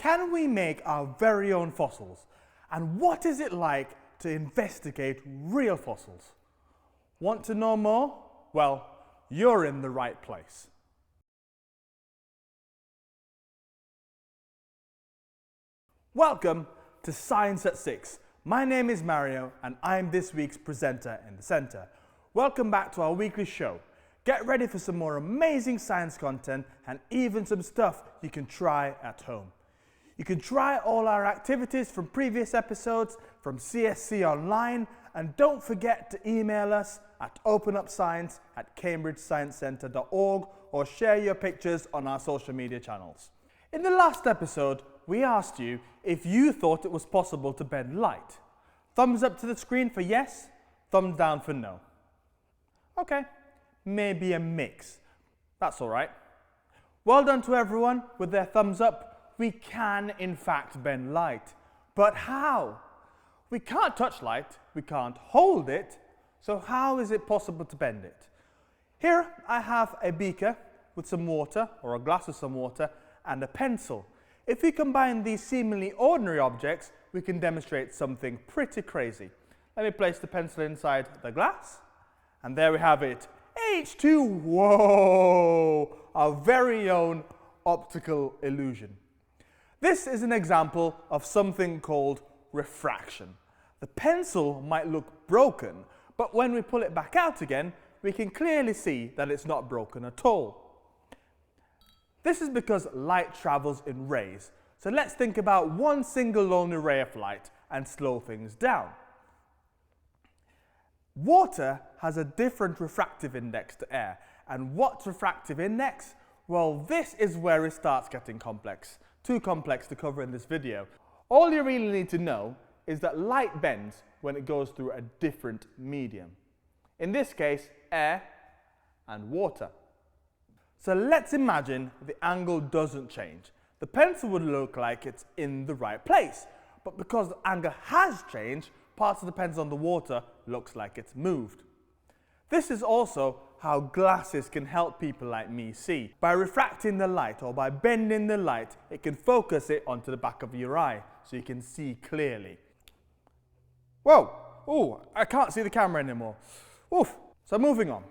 can we make our very own fossils? And what is it like to investigate real fossils? Want to know more? Well, you're in the right place. Welcome to Science at 6. My name is Mario and I'm this week's presenter in the centre. Welcome back to our weekly show. Get ready for some more amazing science content and even some stuff you can try at home. You can try all our activities from previous episodes from CSC Online, and don't forget to email us at openupscience@cambridgesciencecentre.org or share your pictures on our social media channels. In the last episode, we asked you if you thought it was possible to bend light. Thumbs up to the screen for yes, thumbs down for no. Okay, maybe a mix. That's all right. Well done to everyone with their thumbs up. We can, in fact, bend light. But how? We can't touch light, we can't hold it, so how is it possible to bend it? Here I have a beaker with some water, or a glass with some water, and a pencil. If we combine these seemingly ordinary objects, we can demonstrate something pretty crazy. Let me place the pencil inside the glass, and there we have it. H2, whoa! Our very own optical illusion. This is an example of something called refraction. The pencil might look broken, but when we pull it back out again, we can clearly see that it's not broken at all. This is because light travels in rays. So let's think about one single lonely ray of light and slow things down. Water has a different refractive index to air. And what's refractive index? Well, this is where it starts getting complex. Too complex to cover in this video. All you really need to know is that light bends when it goes through a different medium. In this case, air and water. So let's imagine the angle doesn't change. The pencil would look like it's in the right place, but because the angle has changed, parts of the pencil on the water looks like it's moved. This is also how glasses can help people like me see. By refracting the light or by bending the light, it can focus it onto the back of your eye so you can see clearly. Whoa! Oh, I can't see the camera anymore. Oof! So moving on.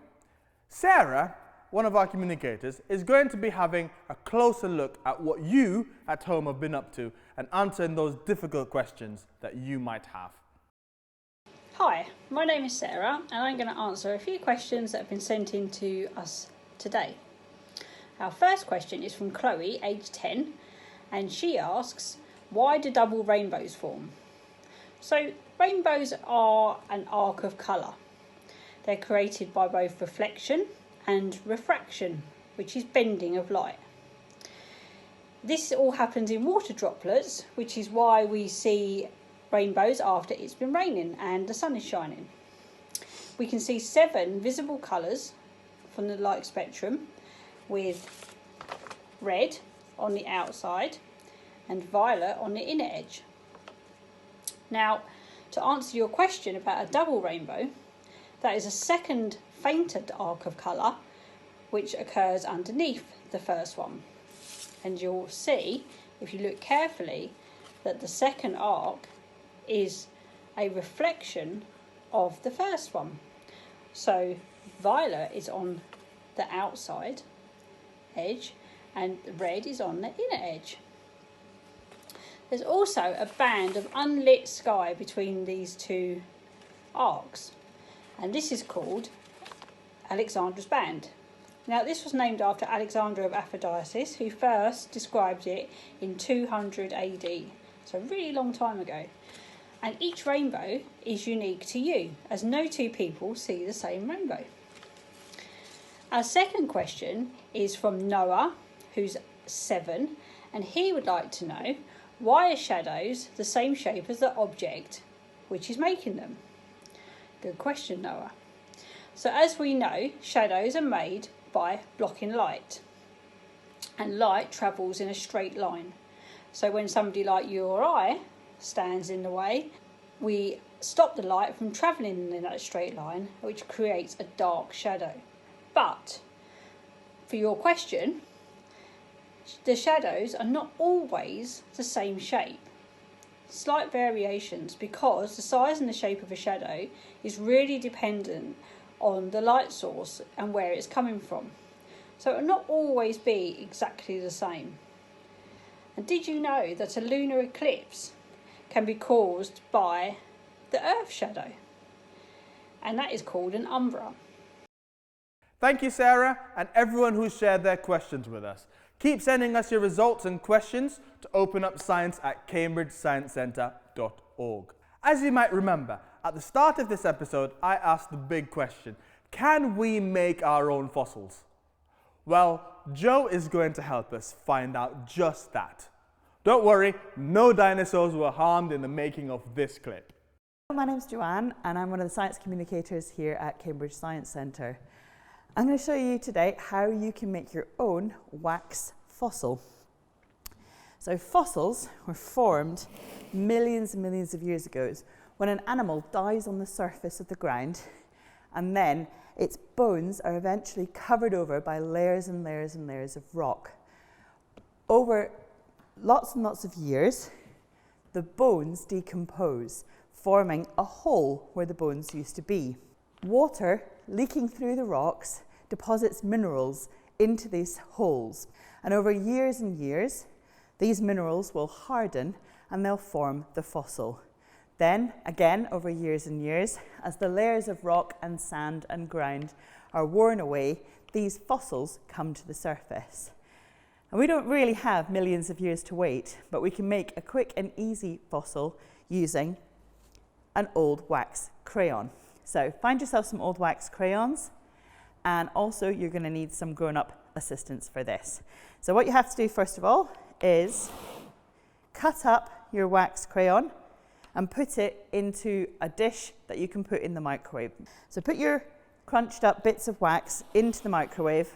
Sarah, one of our communicators, is going to be having a closer look at what you at home have been up to and answering those difficult questions that you might have. Hi, my name is Sarah and I'm going to answer a few questions that have been sent in to us today. Our first question is from Chloe, aged 10, and she asks, why do double rainbows form? So rainbows are an arc of colour. They're created by both reflection and refraction, which is bending of light. This all happens in water droplets, which is why we see rainbows after it's been raining and the sun is shining. We can see 7 visible colours from the light spectrum, with red on the outside and violet on the inner edge. Now, to answer your question about a double rainbow, that is a second fainter arc of colour which occurs underneath the first one. And you'll see, if you look carefully, that the second arc is a reflection of the first one. So violet is on the outside edge and red is on the inner edge. There's also a band of unlit sky between these two arcs, and this is called Alexandra's band. Now, this was named after Alexander of Ephesus, who first described it in 200 AD, so a really long time ago. And each rainbow is unique to you, as no two people see the same rainbow. Our second question is from Noah, who's 7, and he would like to know, why are shadows the same shape as the object which is making them? Good question, Noah. So as we know, shadows are made by blocking light, and light travels in a straight line. So when somebody like you or I stands in the way, we stop the light from travelling in that straight line, which creates a dark shadow. But for your question, the shadows are not always the same shape. Slight variations, because the size and the shape of a shadow is really dependent on the light source and where it's coming from. So it will not always be exactly the same. And did you know that a lunar eclipse can be caused by the Earth shadow? And that is called an umbra. Thank you, Sarah, and everyone who shared their questions with us. Keep sending us your results and questions to openupscience@cambridgesciencecentre.org. As you might remember, at the start of this episode, I asked the big question: can we make our own fossils? Well, Joe is going to help us find out just that. Don't worry, no dinosaurs were harmed in the making of this clip. My name's Joanne and I'm one of the science communicators here at Cambridge Science Centre. I'm going to show you today how you can make your own wax fossil. So fossils were formed millions and millions of years ago when an animal dies on the surface of the ground, and then its bones are eventually covered over by layers and layers and layers of rock. Over lots and lots of years, the bones decompose, forming a hole where the bones used to be. Water leaking through the rocks deposits minerals into these holes, and over years and years, these minerals will harden and they'll form the fossil. Then, again, over years and years, as the layers of rock and sand and ground are worn away, these fossils come to the surface. And we don't really have millions of years to wait, but we can make a quick and easy fossil using an old wax crayon. So find yourself some old wax crayons, and also you're going to need some grown-up assistance for this. So what you have to do first of all is cut up your wax crayon and put it into a dish that you can put in the microwave. So put your crunched up bits of wax into the microwave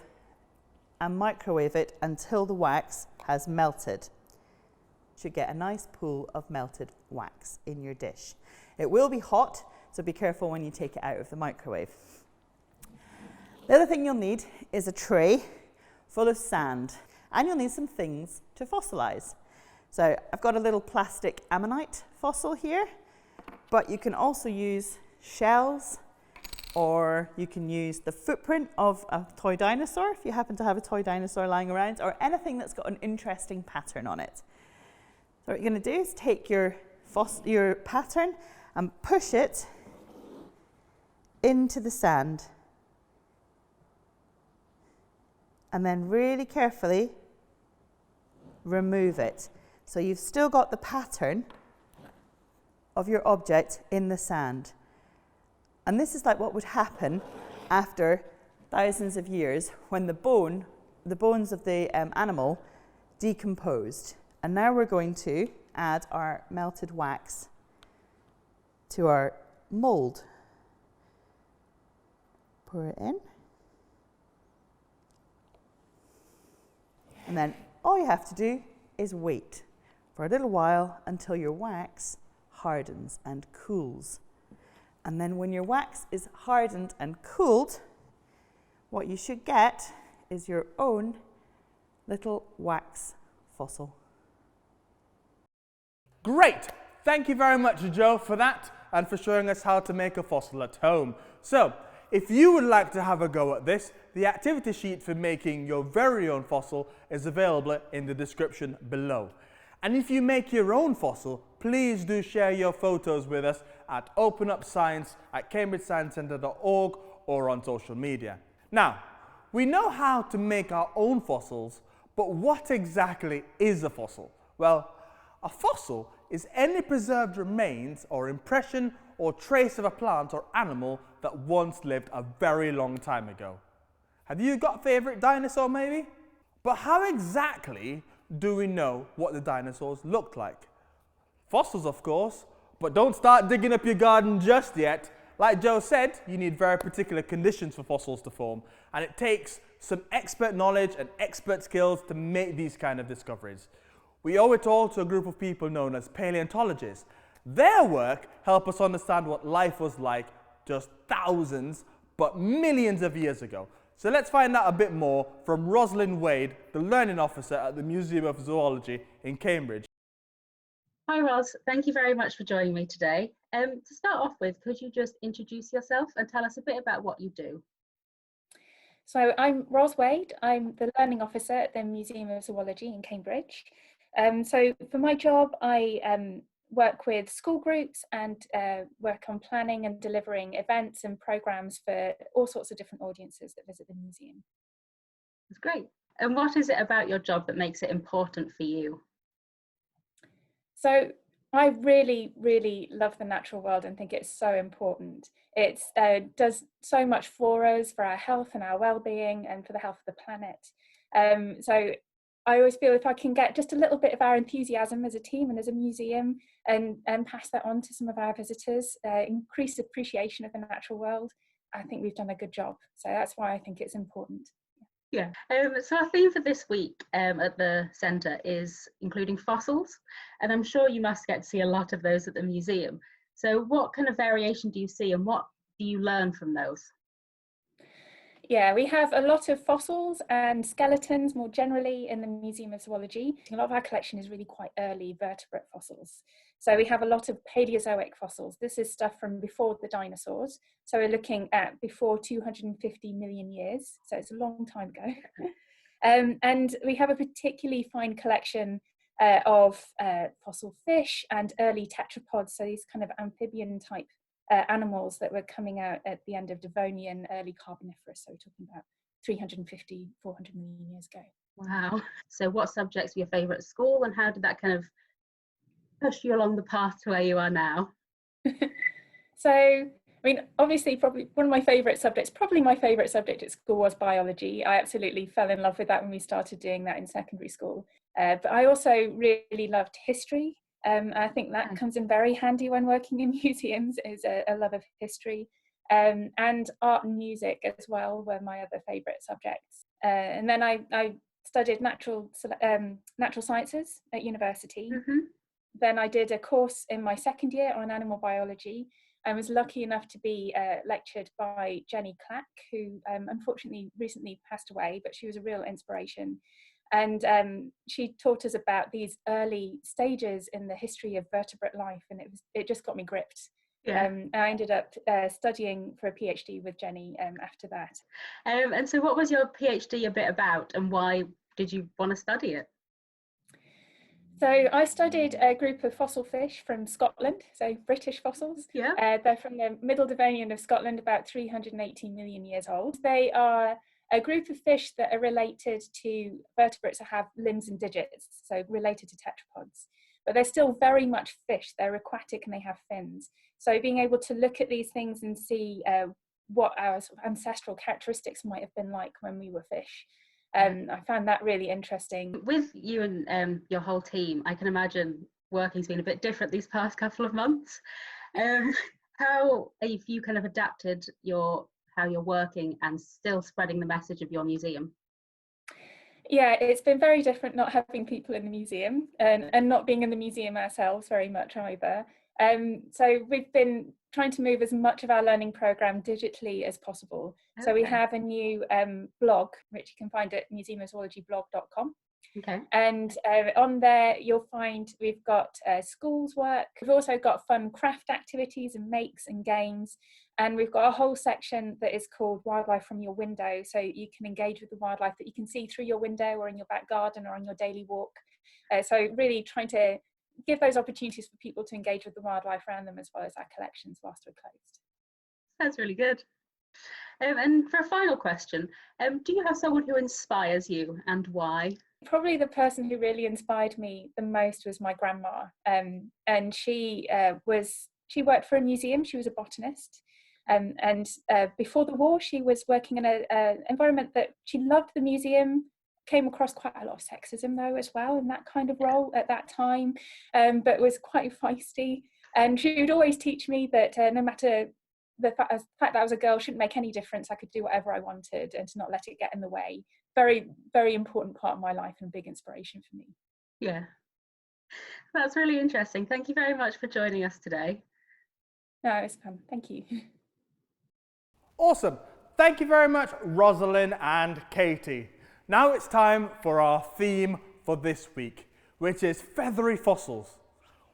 and microwave it until the wax has melted. You should get a nice pool of melted wax in your dish. It will be hot, so be careful when you take it out of the microwave. The other thing you'll need is a tray full of sand, and you'll need some things to fossilize. So I've got a little plastic ammonite fossil here, but you can also use shells, or you can use the footprint of a toy dinosaur if you happen to have a toy dinosaur lying around, or anything that's got an interesting pattern on it. So what you're going to do is take your pattern and push it into the sand, and then really carefully remove it. So you've still got the pattern of your object in the sand. And this is like what would happen after thousands of years when the bones of the animal decomposed. And now we're going to add our melted wax to our mold. Pour it in. And then all you have to do is wait for a little while until your wax hardens and cools. And then when your wax is hardened and cooled, what you should get is your own little wax fossil. Great! Thank you very much, Joe, for that and for showing us how to make a fossil at home. So, if you would like to have a go at this, the activity sheet for making your very own fossil is available in the description below. And if you make your own fossil, please do share your photos with us at openupscience@cambridgesciencecentre.org or on social media. Now, we know how to make our own fossils, but what exactly is a fossil? Well, a fossil is any preserved remains or impression or trace of a plant or animal that once lived a very long time ago. Have you got a favourite dinosaur maybe? But how exactly do we know what the dinosaurs looked like? Fossils, of course, but don't start digging up your garden just yet. Like Joe said, you need very particular conditions for fossils to form, and it takes some expert knowledge and expert skills to make these kind of discoveries. We owe it all to a group of people known as paleontologists. Their work helped us understand what life was like just thousands, but millions of years ago. So let's find out a bit more from Rosalyn Wade, the Learning Officer at the Museum of Zoology in Cambridge. Hi Ros, thank you very much for joining me today. To start off with, could you just introduce yourself and tell us a bit about what you do? So I'm Ros Wade, I'm the Learning Officer at the Museum of Zoology in Cambridge. So for my job, I work with school groups and work on planning and delivering events and programmes for all sorts of different audiences that visit the museum. That's great. And what is it about your job that makes it important for you? So I really, really love the natural world and think it's so important. It does so much for us, for our health and our well-being and for the health of the planet. So I always feel if I can get just a little bit of our enthusiasm as a team and as a museum and pass that on to some of our visitors, increase appreciation of the natural world, I think we've done a good job. So that's why I think it's important. Yeah, so our theme for this week at the centre is including fossils, and I'm sure you must get to see a lot of those at the museum. So what kind of variation do you see and what do you learn from those? Yeah, we have a lot of fossils and skeletons more generally in the Museum of Zoology. A lot of our collection is really quite early vertebrate fossils. So we have a lot of Paleozoic fossils. This is stuff from before the dinosaurs. So we're looking at before 250 million years. So it's a long time ago. And we have a particularly fine collection of fossil fish and early tetrapods. So these kind of amphibian type animals that were coming out at the end of Devonian, early Carboniferous, so we're talking about 350, 400 million years ago. Wow. So what subjects were your favourite at school and how did that kind of push you along the path to where you are now? So, I mean, obviously, probably one of my favourite subjects, probably my favourite subject at school was biology. I absolutely fell in love with that when we started doing that in secondary school. But I also really loved history. I think that comes in very handy when working in museums, is a love of history. And art and music as well were my other favourite subjects. And then I studied natural sciences at university. Mm-hmm. Then I did a course in my second year on animal biology. I was lucky enough to be lectured by Jenny Clack, who unfortunately recently passed away, but she was a real inspiration. And she taught us about these early stages in the history of vertebrate life, and it just got me gripped. Yeah. I ended up studying for a PhD with Jenny after that. And so what was your PhD a bit about and why did you want to study it? So I studied a group of fossil fish from Scotland, so British fossils. Yeah. They're from the Middle Devonian of Scotland, about 380 million years old. They are a group of fish that are related to vertebrates that have limbs and digits, so related to tetrapods. But they're still very much fish. They're aquatic and they have fins. So being able to look at these things and see what our sort of ancestral characteristics might have been like when we were fish. I found that really interesting. With you and your whole team, I can imagine working's been a bit different these past couple of months. How have you kind of adapted how you're working and still spreading the message of your museum? Yeah, it's been very different not having people in the museum and not being in the museum ourselves very much either. So we've been trying to move as much of our learning programme digitally as possible. Okay. So we have a new blog, which you can find at museumofzoologyblog.com. Okay. And on there you'll find we've got schools work. We've also got fun craft activities and makes and games. And we've got a whole section that is called Wildlife from Your Window. So you can engage with the wildlife that you can see through your window or in your back garden or on your daily walk. So really trying to give those opportunities for people to engage with the wildlife around them as well as our collections whilst we're closed. That's really good. And for a final question, do you have someone who inspires you and why? Probably the person who really inspired me the most was my grandma. And she worked for a museum. She was a botanist. And before the war, she was working in an environment that she loved. The museum came across quite a lot of sexism though as well in that kind of role at that time, but was quite feisty. And she would always teach me that no matter the fact that I was a girl shouldn't make any difference. I could do whatever I wanted and to not let it get in the way. Very, very important part of my life and a big inspiration for me. Yeah, that's really interesting. Thank you very much for joining us today. No, it's fun. Thank you. Awesome. Thank you very much, Rosalyn and Katy. Now it's time for our theme for this week, which is feathery fossils.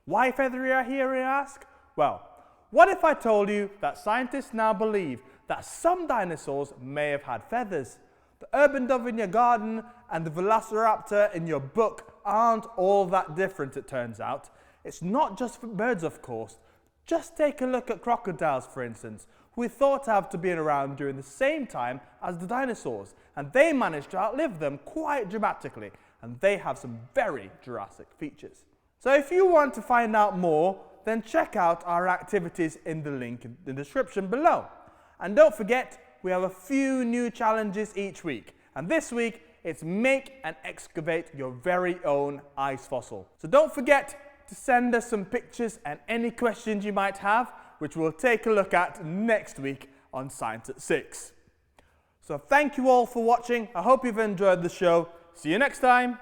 Why feathery, I hear you ask? Well, what if I told you that scientists now believe that some dinosaurs may have had feathers? The urban dove in your garden and the velociraptor in your book aren't all that different, it turns out. It's not just for birds, of course. Just take a look at crocodiles, for instance, who we thought to have been around during the same time as the dinosaurs, and they managed to outlive them quite dramatically, and they have some very Jurassic features. So if you want to find out more, then check out our activities in the link in the description below. And don't forget, we have a few new challenges each week, and this week it's make and excavate your very own ice fossil. So don't forget to send us some pictures and any questions you might have, which we'll take a look at next week on Science at 6. So thank you all for watching. I hope you've enjoyed the show. See you next time.